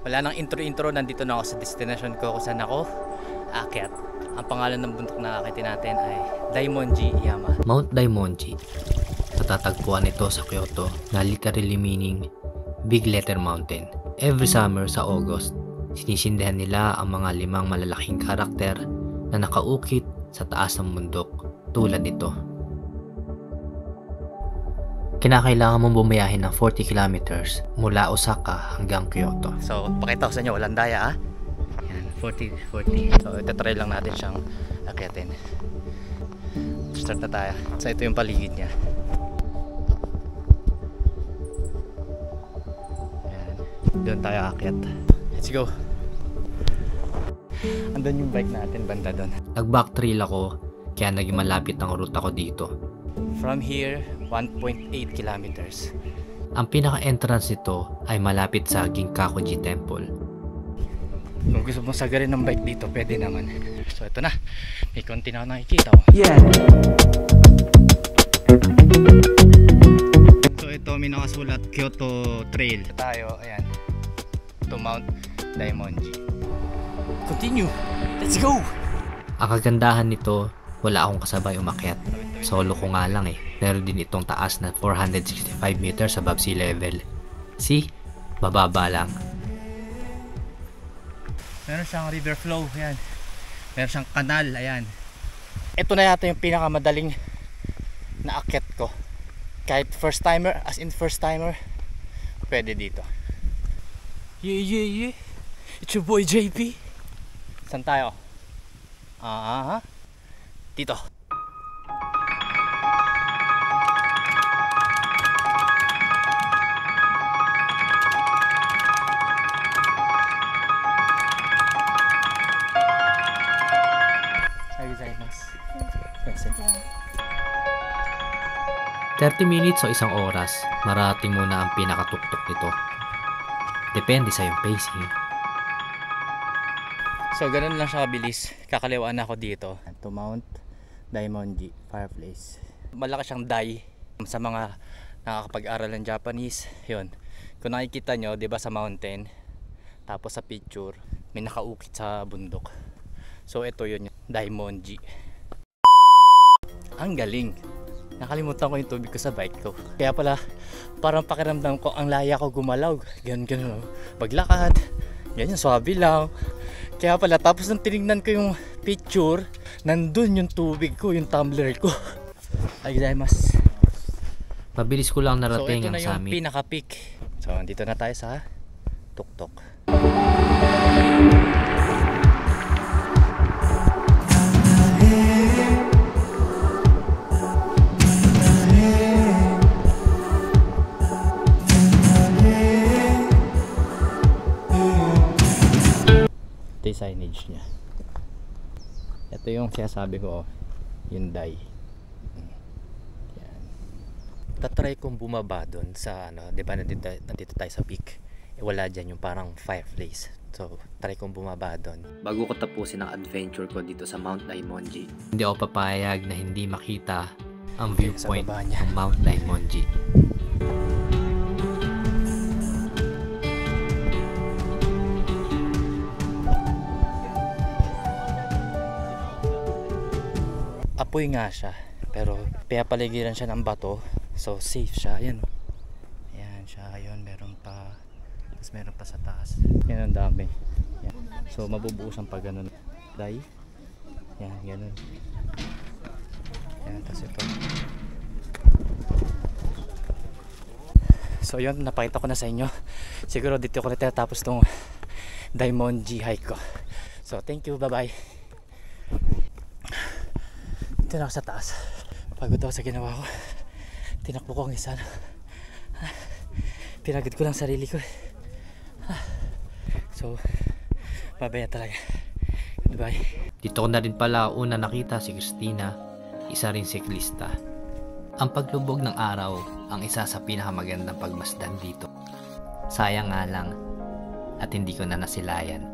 Wala nang intro-intro, nandito na ako sa destination ko kung saan ako aakyat. Ang pangalan ng bundok na aakitin natin ay Daimonji Yama. Mount Daimonji. Natatagpuan ito sa Kyoto na literally meaning Big Letter Mountain. Every summer sa August, sinisindihan nila ang mga 5 malalaking karakter na nakaukit sa taas ng bundok tulad nito. Kinakailangan mong bumiyahin ng 40 kilometers mula Osaka hanggang Kyoto. So, pakita ko sa inyo, walang daya ah. Yan, 40. So, itatry lang natin siyang akyatin. Start na tayo. So, ito yung paligid niya. Yan. Doon tayo akyat. Let's go. Andun yung bike natin, banda doon. Nag-back trail ako, kaya naging malapit ang route ako dito. From here, 1.8 kilometers. Ang pinaka-entrance nito ay malapit sa Ginkakuji Temple. Kung gusto mong sagarin ng bike dito, pwede naman. So ito na, may konti na ako nakikita. Yeah. So ito, may nakasulat Kyoto Trail. Tayo, ayan, to Mount Daimonji. Continue, let's go! Ang kagandahan nito, wala akong kasabay umakyat. Solo ko nga lang eh. Meron din itong taas na 465 meters above sea level. See? Bababa lang. Meron siyang river flow, ayan. Meron siyang kanal, ayan. Ito na yata yung pinakamadaling na akyat ko. Kahit first timer, as in first timer, pwede dito. Yeah. It's your boy JP. Saan tayo? Dito. Kasi 30 minutes o isang oras, marating mo na ang pinakatuktok nito. Depende sa iyong pacing. So ganun lang siya kabilis. Kakaliwaan ako dito to Mount Daimonji Fireplace. Malaki siyang dai sa mga nakakapag-aral ng Japanese. Yun, kung nakikita nyo, 'di ba, sa mountain, tapos sa picture may nakaukit sa bundok. So ito yun, Daimonji. Ang galing. Nakalimutan ko yung tubig ko sa bike ko. Kaya pala parang pakiramdam ko ang laya ko gumalaw. Ganun. Maglakad. Ganyan, swabe lang. Kaya pala tapos nang tinignan ko yung picture, nandun yung tubig ko, yung tumbler ko. Ay gozaimasu. Mabilis ko lang narating ang summit. So ito na yung pinaka-peak. So andito na tayo sa tuktok. Ito yung signage niya. Ito yung sinasabi ko, yung dai. Yan. Tatry kong bumaba doon sa di ba nandito tayo sa peak. Wala dyan yung parang fireplace. So try kong bumaba doon. Bago ko tapusin ang adventure ko dito sa Mount Daimonji, Hindi ako papayag na hindi makita ang viewpoint ng Mount Daimonji. Apoy nga siya, pero pinapaligiran siya ng bato, so safe siya. Ayan siya, ayun, meron pa, tapos meron pa sa taas. Yan ang dami. Yan. So mabubuusan pa ganun. Dai. Yan, ganun. Yan, tapos ito. So yun, napakita ko na sa inyo. Siguro dito ko na tapos tong Daimonji hike ko. So thank you, bye bye. Ito na ako sa taas. Pagod ako sa ginawa ko. Tinakbo ko ang isa. Pinagod ko lang sarili ko. So, babaya talaga. Goodbye. Dito ko na rin pala una nakita si Christina, isa rin siklista. Ang paglubog ng araw ang isa sa pinakamagandang pagmasdan dito. Sayang nga lang at hindi ko na nasilayan.